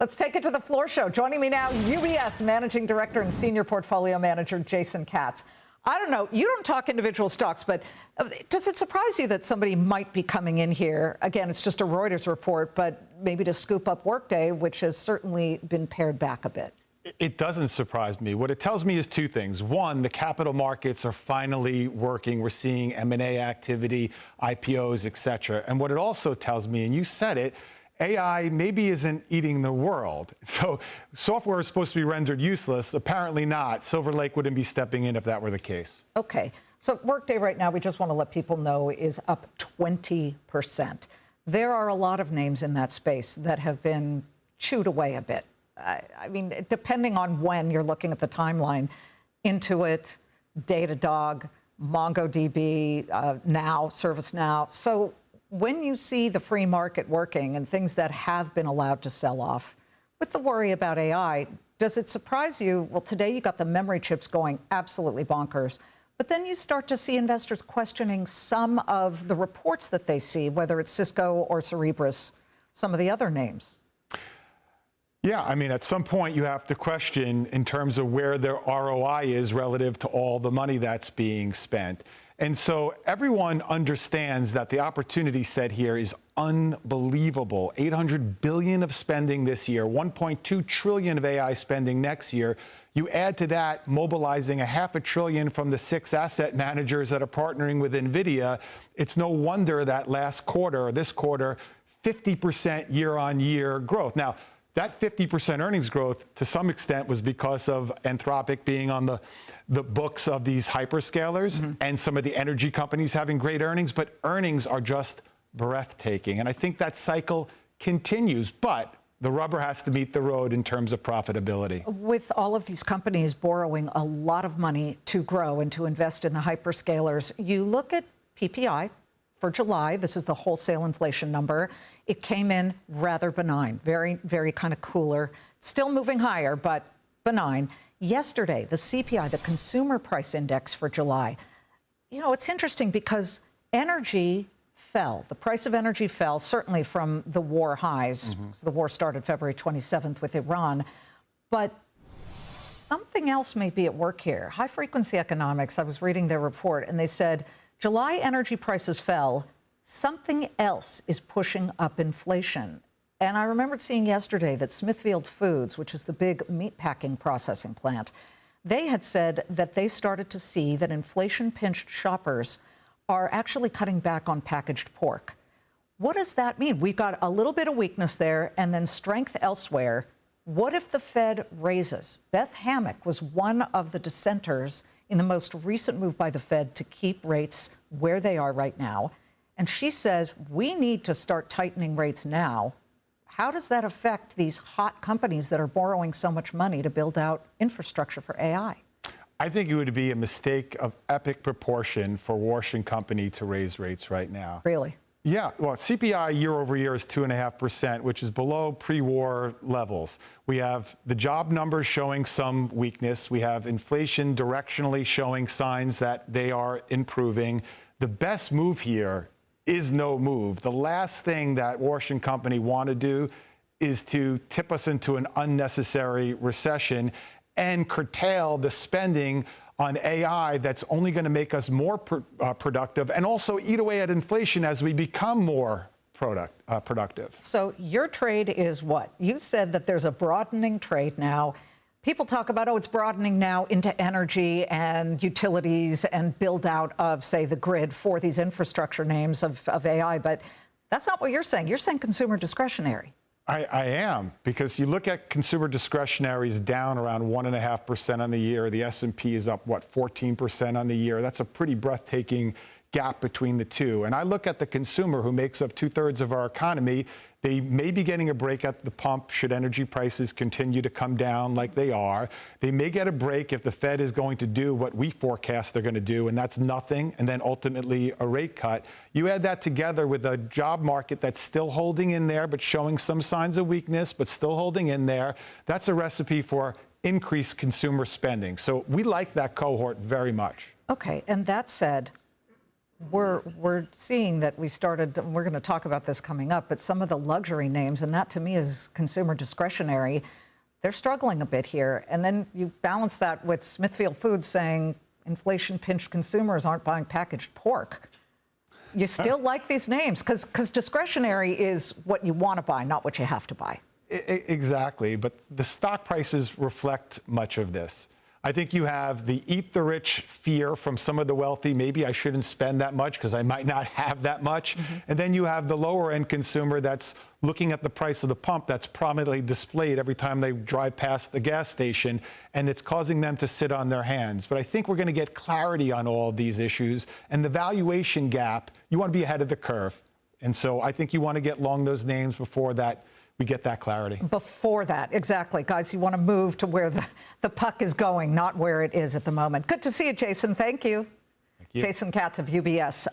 Let's take it to the floor show. Joining me now, UBS Managing Director and Senior Portfolio Manager, Jason Katz. I don't know, you don't talk individual stocks, but does it surprise you that somebody might be coming in here? Again, it's just a Reuters report, but maybe to scoop up Workday, which has certainly been pared back a bit. It doesn't surprise me. What it tells me is two things. One, the capital markets are finally working. We're seeing M&A activity, IPOs, et cetera. And what it also tells me, and you said it, AI maybe isn't eating the world. So software is supposed to be rendered useless. Apparently not. Silver Lake wouldn't be stepping in if that were the case. Okay. So Workday right now, we just want to let people know, is up 20%. There are a lot of names in that space that have been chewed away a bit. I mean, depending on when you're looking at the timeline, Intuit, Datadog, MongoDB, now, ServiceNow. So when you see the free market working and things that have been allowed to sell off, with the worry about AI, does it surprise you? Well, today you got the memory chips going absolutely bonkers, but then you start to see investors questioning some of the reports that they see, whether it's Cisco or Cerebras, some of the other names. Yeah, I mean, at some point you have to question in terms of where their ROI is relative to all the money that's being spent. And so everyone understands that the opportunity set here is unbelievable. $800 billion of spending this year, $1.2 trillion of AI spending next year. You add to that mobilizing $500 billion from the 6 asset managers that are partnering with NVIDIA. It's no wonder that last quarter, or this quarter, 50% year-on-year growth. Now, that 50% earnings growth, to some extent, was because of Anthropic being on the books of these hyperscalers and some of the energy companies having great earnings, but earnings are just breathtaking. And I think that cycle continues, but the rubber has to meet the road in terms of profitability. With all of these companies borrowing a lot of money to grow and to invest in the hyperscalers, you look at PPI for July. This is the wholesale inflation number. It came in rather benign, very, very kind of cooler, still moving higher, but benign. Yesterday, the CPI, the Consumer Price Index for July, you know, it's interesting because energy fell. The price of energy fell, certainly from the war highs. The war started February 27th with Iran. But something else may be at work here. High Frequency Economics, I was reading their report, and they said July energy prices fell. Something else is pushing up inflation. And I remembered seeing yesterday that Smithfield Foods, which is the big meatpacking processing plant, they had said that they started to see that inflation-pinched shoppers are actually cutting back on packaged pork. What does that mean? We've got a little bit of weakness there and then strength elsewhere. What if the Fed raises? Beth Hammack was one of the dissenters in the most recent move by the Fed to keep rates where they are right now. And she says, we need to start tightening rates now. How does that affect these hot companies that are borrowing so much money to build out infrastructure for AI? I think it would be a mistake of epic proportion for Washington Company to raise rates right now. Really? Yeah, well, CPI year over year is 2.5%, which is below pre-war levels. We have the job numbers showing some weakness. We have inflation directionally showing signs that they are improving. The best move here is no move. The last thing that Washington Company want to do is to tip us into an unnecessary recession and curtail the spending on AI that's only going to make us more productive and also eat away at inflation as we become more productive. So your trade is what? You said that there's a broadening trade now. People talk about, oh, it's broadening now into energy and utilities and build out of, say, the grid for these infrastructure names of AI. But that's not what you're saying. You're saying consumer discretionary. I am, because you look at consumer discretionaries down around 1.5% on the year. The S&P is up, what, 14% on the year. That's a pretty breathtaking gap between the two. And I look at the consumer, who makes up 2/3 of our economy. They may be getting a break at the pump should energy prices continue to come down like they are. They may get a break if the Fed is going to do what we forecast they're going to do, and that's nothing, and then ultimately a rate cut. You add that together with a job market that's still holding in there, but showing some signs of weakness, but still holding in there. That's a recipe for increased consumer spending. So we like that cohort very much. Okay, and that said, We're seeing that we're going to talk about this coming up, but some of the luxury names, and that to me is consumer discretionary, they're struggling a bit here. And then you balance that with Smithfield Foods saying inflation-pinched consumers aren't buying packaged pork. You still like these names because discretionary is what you want to buy, not what you have to buy. Exactly, but the stock prices reflect much of this. I think you have the eat the rich fear from some of the wealthy. Maybe I shouldn't spend that much because I might not have that much. And then you have the lower end consumer that's looking at the price of the pump that's prominently displayed every time they drive past the gas station, and it's causing them to sit on their hands. But I think we're going to get clarity on all of these issues, and the valuation gap, you want to be ahead of the curve. And so I think you want to get long those names before that we get that clarity. Before that, exactly. Guys, you want to move to where the puck is going, not where it is at the moment. Good to see you, Jason. Thank you. Thank you. Jason Katz of UBS.